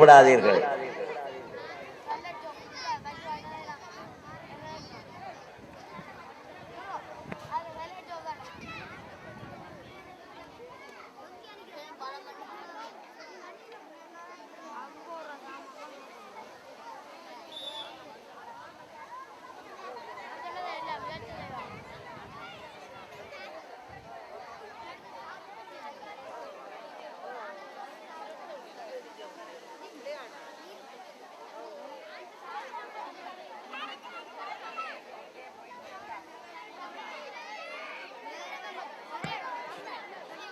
விடாதீர்கள்.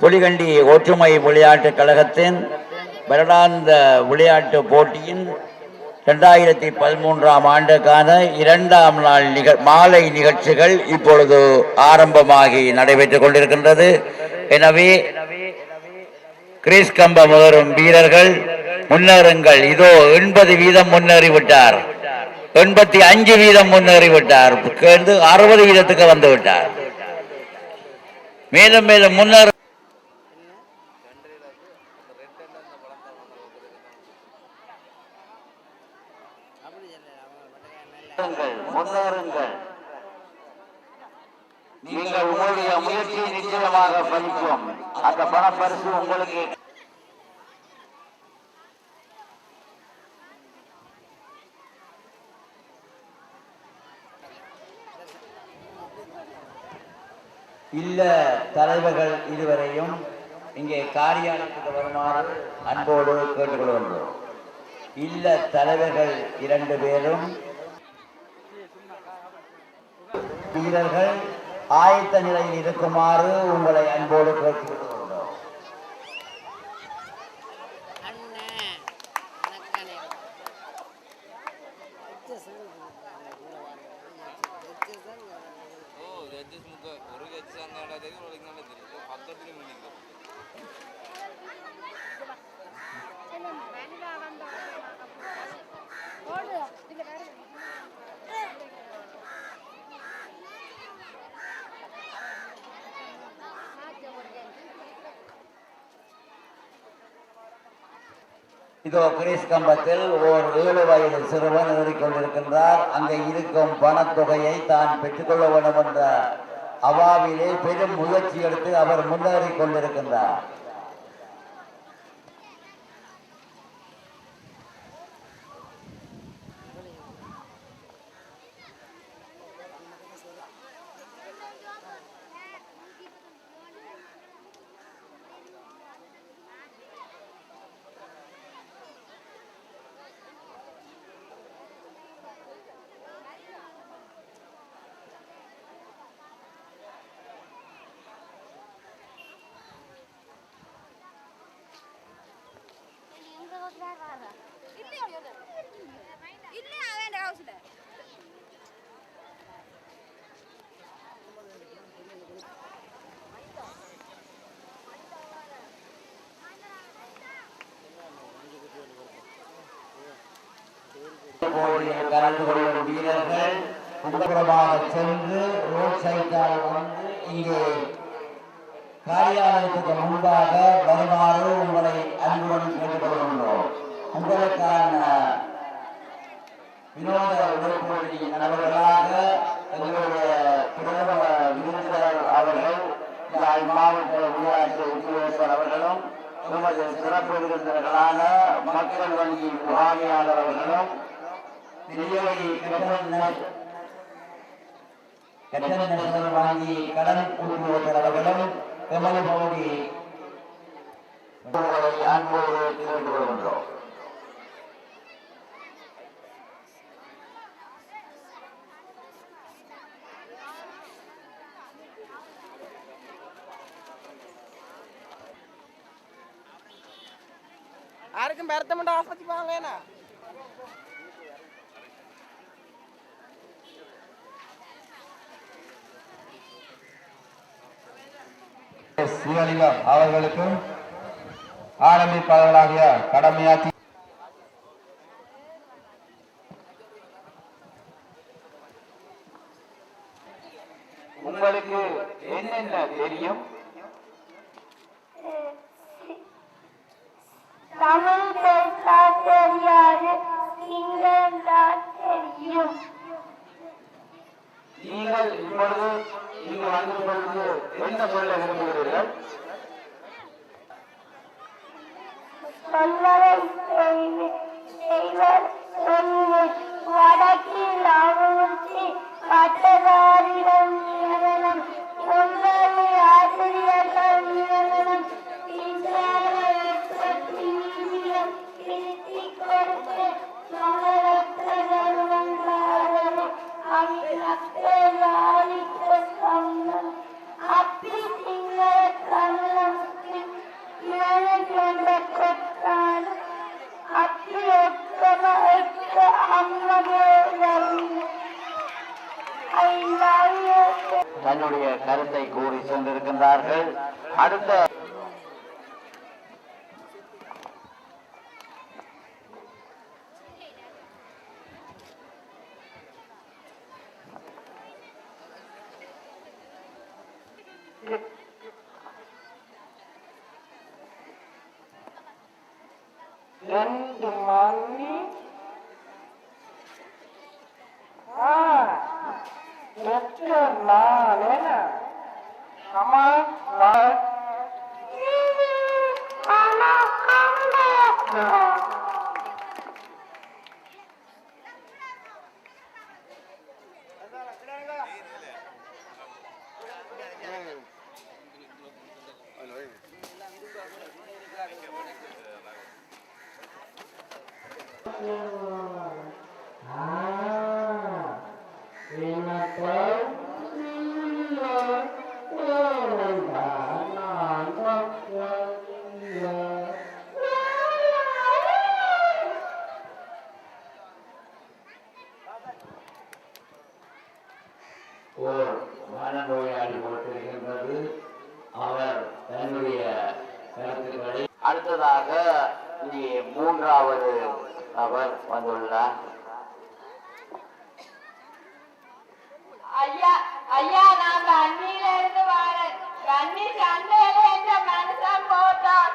புலிகண்டி ஒற்றுமை விளையாட்டுக் கழகத்தின் வருடாந்த விளையாட்டு போட்டியின் 2013ஆம் ஆண்டுக்கான 2ஆம் நாள் மாலை நிகழ்ச்சிகள் இப்பொழுது ஆரம்பமாகி நடைபெற்றுக் கொண்டிருக்கின்றது. எனவே கிரீஸ் கம்பம் வரும் வீரர்கள் முன்னேறுங்கள். இதோ 80 வீதம் முன்னேறிவிட்டார், 85 வீதம் முன்னேறிவிட்டார், 60 வீதத்துக்கு வந்து விட்டார். மேலும் மேலும் முன்னேற முன்னேறுங்கள். நீங்கள் உங்களுடைய முயற்சி நிச்சயமாக பலிக்கும். அந்த பணப்பரிசு உங்களுக்கு இல்ல. தலைவர்கள் இதுவரையும் இங்கே காரியாலயத்துக்கு வருமாறு அன்போடு கேட்டுக்கொள்கின்றோம். இல்ல தலைவர்கள் 2 பேரும் வீரர்கள் ஆயத்த நிலையில் இருக்குமாறு உங்களை அன்போடு கேட்டுக்கொள்கிறோம். இதோ கிரீஸ் கம்பத்தில் ஓர் 7 வயது சிறுவன் ஏறிக்கொண்டிருக்கின்றார். அங்கே இருக்கும் பணத்தொகையை தான் பெற்றுக்கொள்ள வேண்டும் என்ற அவாவிலே பெரும் முயற்சி எடுத்து அவர் முன்னேறி கொண்டிருக்கின்றார். கலந்து கொள்ளும் வீரர்கள் உடனடியாக சென்று ரோட் சைட்டால் வந்து இங்கே காரியாலயத்துக்கு முன்பாக வருமாறு உங்களை அன்புடன் கேட்டுக்கொள்கின்றோம். உங்களுக்கான வினோத உடற்போட்டி நண்பர்களாக எங்களுடைய பிரதம விருந்தினர் அவர்கள், மாவட்ட விளையாட்டு உத்தியோகஸ்தர் அவர்களும், எமது சிறப்பு விருந்தினர்களான மக்கள் வங்கி முகாமையாளர் அவர்களும், வாங்கி கடன் உத்தியோகஸ்தர் அவர்களும் எமது பகுதி அன்போடு கேட்டுக் கொள்கின்றோம். யாருக்கும் பெருத்தமண்ட ஆஸ்பத்திரி வாங்கண்ணா. ஸ்ரீலிங்கம் அவர்களுக்கும் ஆரம்பிப்பாளர்களாகிய கடமையாற்றி உங்களுக்கு என்னென்ன தெரியும்? தமிழ் பேச இப்பொழுது இங்கு வந்து கொண்டு என்ன சொல்ல விரும்புகிறீர்கள்? வடக்கில் அவுழ்ச்சி பட்டதாரிகள் நியமனம், ஒன்றரை ஆசிரியர்கள் நியமனம், திருத்திக் கொடுத்து மகளற்ற நல்வந்தாரனை அமிழக்க சம்மன் அப்பி சிங்கள கண்ணனுக்கு இளைஞன்ற கொத்தான் அப்பி ஒத்தம எக்க அம்மகே தன்னுடைய கருத்தை கூறி சென்றிருக்கின்றார்கள். அடுத்த ரெண்டு மணி எட்டு நாள் அம்மா ஓர் மனநோயாளி போட்டிருக்கின்றது. அவர் தன்னுடைய கருத்துக்களை அடுத்ததாக இங்கே மூன்றாவது அவர் வந்துள்ளார். ஐயா ஐயா, நான் கண்ணில இருந்து வரேன். கண்ணி சண்டையில என்ற மனுஷன் போட்டான்.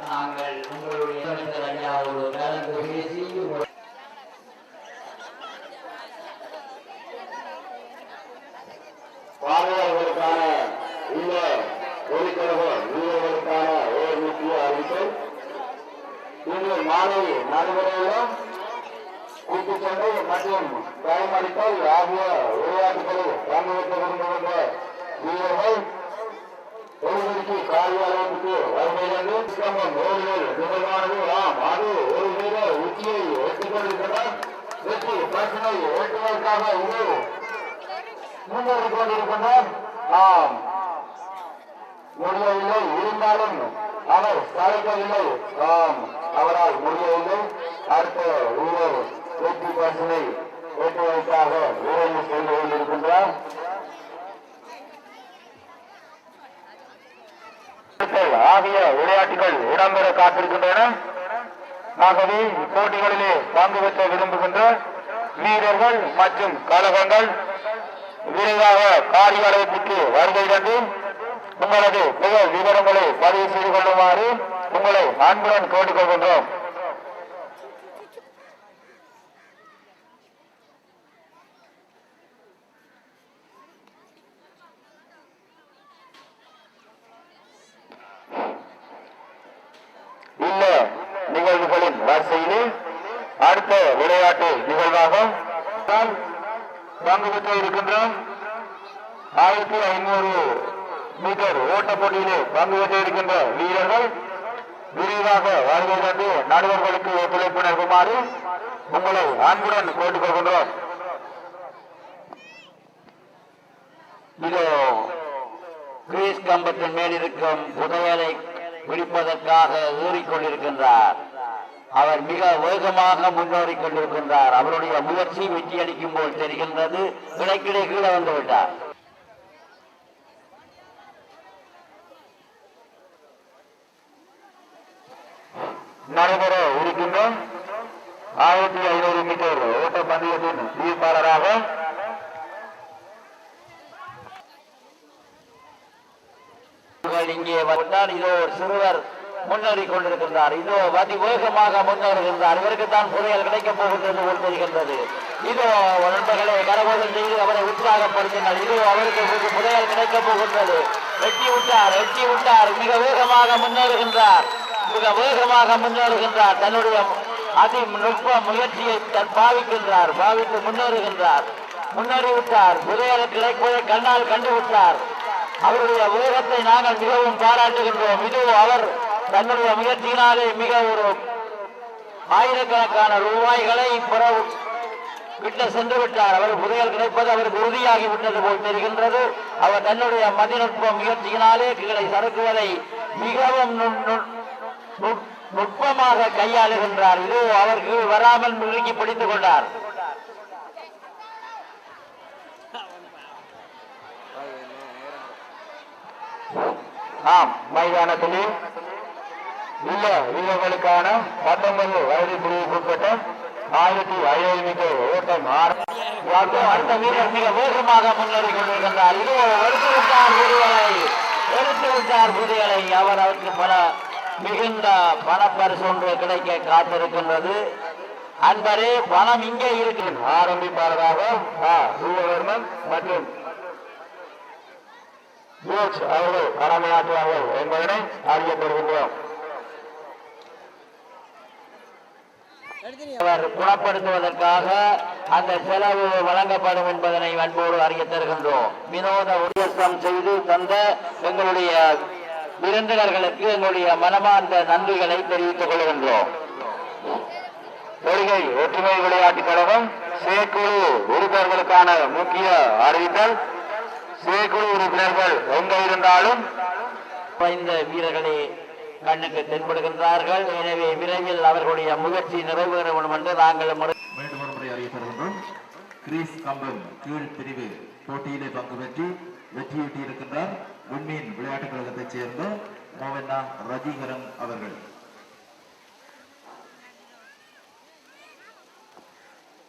நாங்கள் உங்களுடைய ஐயாவோடு கலந்து பேசி பார்வையாளர்களுக்கான இந்த ஒளிக்கழக வீரர்களுக்கான ஓர் முக்கிய அறிவிப்பு. இன்று மாலை நடைபெறவுள்ள குத்துச்சண்டை மற்றும் கைமடித்தல் ஆகிய விளையாட்டுகளில் பங்கேற்க விரும்புகின்ற வீரர்கள் ஒருவருக்கு காரியாலயத்துக்கு வருகையிலிருந்து ஓடுதல் நிகழ்வானது அது ஒரு வீரர் உச்சியை எட்டிக் கொண்டிருக்கிறார். வெற்றி பரிசினை ஓட்டுவதற்காக இது முன்னேறி கொண்டிருக்கின்றார். நாம் முடியவில்லை, இருந்தாலும் அவர் சாதிக்கவில்லை. அவரால் முடியவில்லை. அடுத்த வீரர் வெற்றி பரிசினை ஓட்டுவதற்காக விரைந்து சென்று கொண்டிருக்கின்றார். ஆகிய விளையாட்டுகள் இடம்பெற காத்திருக்கின்றன. ஆகவே இப்போட்டிகளிலே பங்கு பெற்ற விரும்புகின்ற வீரர்கள் மற்றும் கழகங்கள் விரைவாக காரியாலயத்திற்கு வருகை தந்து உங்களது பெயர் விவரங்களை பதிவு செய்து கொள்ளுமாறு உங்களை அன்புடன் கேட்டுக்கொள்கின்றோம். இந்த நிகழ்வுகளின் வரிசையிலே அடுத்த விளையாட்டு நிகழ்வாக பங்கு பெற்ற இருக்கின்ற 1500 மீட்டர் ஓட்ட போட்டியிலே பங்கு பெற்ற இருக்கின்ற வீரர்கள் விரைவாக வருகை தந்து நடுவர்களுக்கு ஒத்துழைப்பு நல்குமாறு உங்களை அன்புடன் கேட்டுக்கொள்கின்றோம். இதோ கிரீஸ் கம்பத்தின் மேல் இருக்கும் புதையலை பிடிப்பதற்காக ஏறிக்கொண்டிருக்கின்றார். அவர் மிக வேகமாக முன்னேறிக் கொண்டிருக்கின்றார். அவருடைய முயற்சி வெற்றி அளிக்கும் போல் தெரிகின்றது. கிடைக்கிட கீழே வந்துவிட்டார். நடைபெற இருக்கின்ற 1500 மீட்டர் ஓட்ட பந்தயத்தின் தீர்ப்பாளராக இங்கே வந்தால் இதோ ஒரு சிறுவர் முன்னேறிக் கொண்டிருக்கின்றார். இதோ அதிவேகமாக முன்னேறுகின்றார். இவருக்குத்தான் புதையல் கிடைக்கப் போகின்றது போல் தெரிகின்றது. இதோ நண்பர்களை கரகோஷம் செய்து அவரை உற்சாகப்படுத்தினார். இதோ அவருக்கு புதையல் கிடைக்கப் போகின்றது. வெட்டி விட்டார். மிக வேகமாக முன்னேறுகின்றார். தன்னுடைய அதிநுட்ப முயற்சியை பாவித்து முன்னேறிவிட்டார். புதையல் கிடைப்பதை கண்ணால் கண்டுவிட்டார். அவருடைய வேகத்தை நாங்கள் மிகவும் பாராட்டுகின்றோம். இது அவர் தன்னுடைய முயற்சியினாலே மிக ஒரு ஆயிரக்கணக்கான ரூபாய்களை கிட்ட சென்று விட்டார். அவர் புதையல் கிடைப்பது அவருக்கு உறுதியாகி விட்டது போல் தெரிகின்றது. அவர் தன்னுடைய மதிநுட்ப முயற்சியினாலே கீழே சறுக்குவதை மிகவும் நுட்பமாக கையாளுகின்றார். இது அவருக்கு வராமல் முழுக்கி பிடித்துக் கொண்டார். ஆம், மைதானத்தில் உள்ள வீரர்களுக்கான 19 வயது பிரிவுக்குட்பட்ட 1500 மீட்டர் ஓட்டம் அடுத்த வீரர் மிக வேகமாக முன்னேறிக் கொண்டிருக்கின்றார். இது எடுத்து விட்டார் புதிகளை. அவருக்கு பல மிகுந்த பணப்பரிசு ஒன்று கிடைக்க காத்திருக்கின்றது. அன்பரே, பணம் இங்கே இருக்கு. ஆரம்பிப்பாளராக சூரியவர்மன் மற்றும் அவர்கள் கடமையாற்றுவார்கள் என்பதனை அறியப்படுகின்றோம். அவர் குணப்படுத்துவதற்காக அந்த செலவு வழங்கப்படும் என்பதனை அன்போடு அறிய தருகின்றோம். வினோத உபதேசம் செய்து தந்த எங்களுடைய விருந்தினர்களுக்கு எங்களுடைய மனமார்ந்த நன்றிகளை தெரிவித்துக் கொள்கின்றோம். கொள்கை ஒற்றுமை விளையாட்டுக் கழகம் செயற்குழு உறுப்பினர்களுக்கான முக்கிய அறிவித்தல். செயற்குழு உறுப்பினர்கள் எங்க இருந்தாலும் இந்த வீரர்களே கண்ணுக்கு தென்படுகின்றார்கள். எனவே விரைவில் அவர்களுடைய முயற்சி நிறைவேற வேண்டும் என்று நாங்கள் மீண்டும் ஒரு முறை அறியப்படுகின்றோம். கிரீஸ் கம்பம் கீழ் பிரிவு போட்டியிலே பங்கு பெற்று வெற்றியீட்டியிருக்கின்றார் விண்மீன் விளையாட்டுக் கழகத்தைச் சேர்ந்த மோவண்ணா ரஜீகரன் அவர்கள்.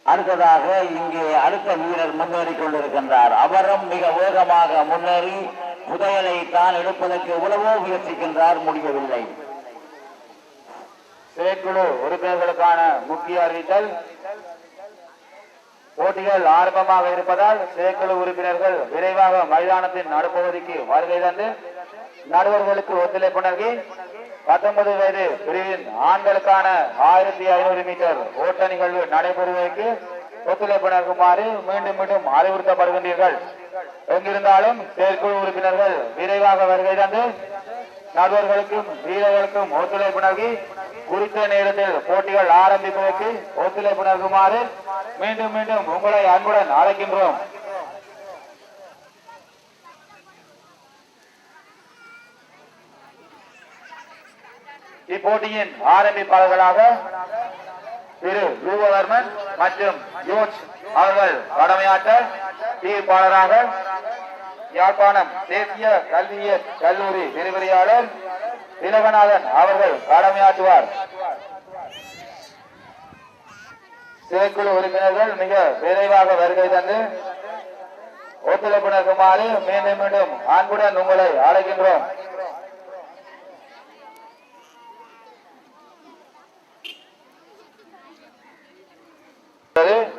அடுத்ததாக இங்கே அடுத்த வீரர் முன்னேறிக் கொண்டிருக்கின்றார். அவரும் மிக வேகமாக முன்னேறி புதையலை தான் எடுப்பதற்கு எவ்வளவோ முயற்சிக்கின்றார், முடியவில்லை. செயற்குழு உறுப்பினர்களுக்கான முக்கிய அறிவித்தல். போட்டிகள் ஆரம்பமாக இருப்பதால் செயற்குழு உறுப்பினர்கள் விரைவாக மைதானத்தின் நடுப்பகுதிக்கு வருகை தந்து நடுவர்களுக்கு ஒத்துழைப்பு நல்கி 19 வயது பிரிவின் ஆண்களுக்கான 1500 மீட்டர் ஓட்ட நிகழ்வு நடைபெறுவதற்கு ஒத்துழைப்பு நல்குமாறு மீண்டும் மீண்டும் அறிவுறுத்தப்படுகின்றீர்கள். எங்கிருந்தாலும் செயற்குழு உறுப்பினர்கள் விரைவாக வருகை தந்து நடுவர்களுக்கும் வீரர்களுக்கும் ஒத்துழைப்பு நல்கி குறித்த நேரத்தில் போட்டிகள் ஆரம்பிப்பதற்கு ஒத்துழைப்பு நல்குமாறு மீண்டும் மீண்டும் உங்களை அன்புடன் அழைக்கின்றோம். இப்போட்டியின் ஆரம்பிப்பாளர்களாக திரு ரூபவர்மன் மற்றும் ஜோர்ஜ் அவர்கள் கடமையாற்ற தீர்ப்பாளராக யாழ்ப்பாணம் தேசிய கல்வியியல் கல்லூரி விரிவுரையாளர் திலகநாதன் அவர்கள் கடமையாற்றுவார். செயற்குழு உறுப்பினர்கள் மிக விரைவாக வருகை தந்து ஒத்துழைப்பு நல்குமாறு மீண்டும் மீண்டும் அன்புடன் உங்களை அழைக்கின்றோம்.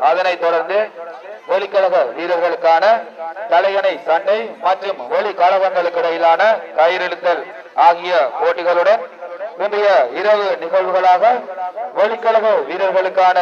அதனைத் தொடர்ந்து ஒலிக்கழக வீரர்களுக்கான தலையணை சண்டை மற்றும் ஒலி கழகங்களுக்கு இடையிலான கயிறிழுத்தல் ஆகிய போட்டிகளுடன் இன்றைய இரவு நிகழ்வுகளாக ஒலிக்கழக வீரர்களுக்கான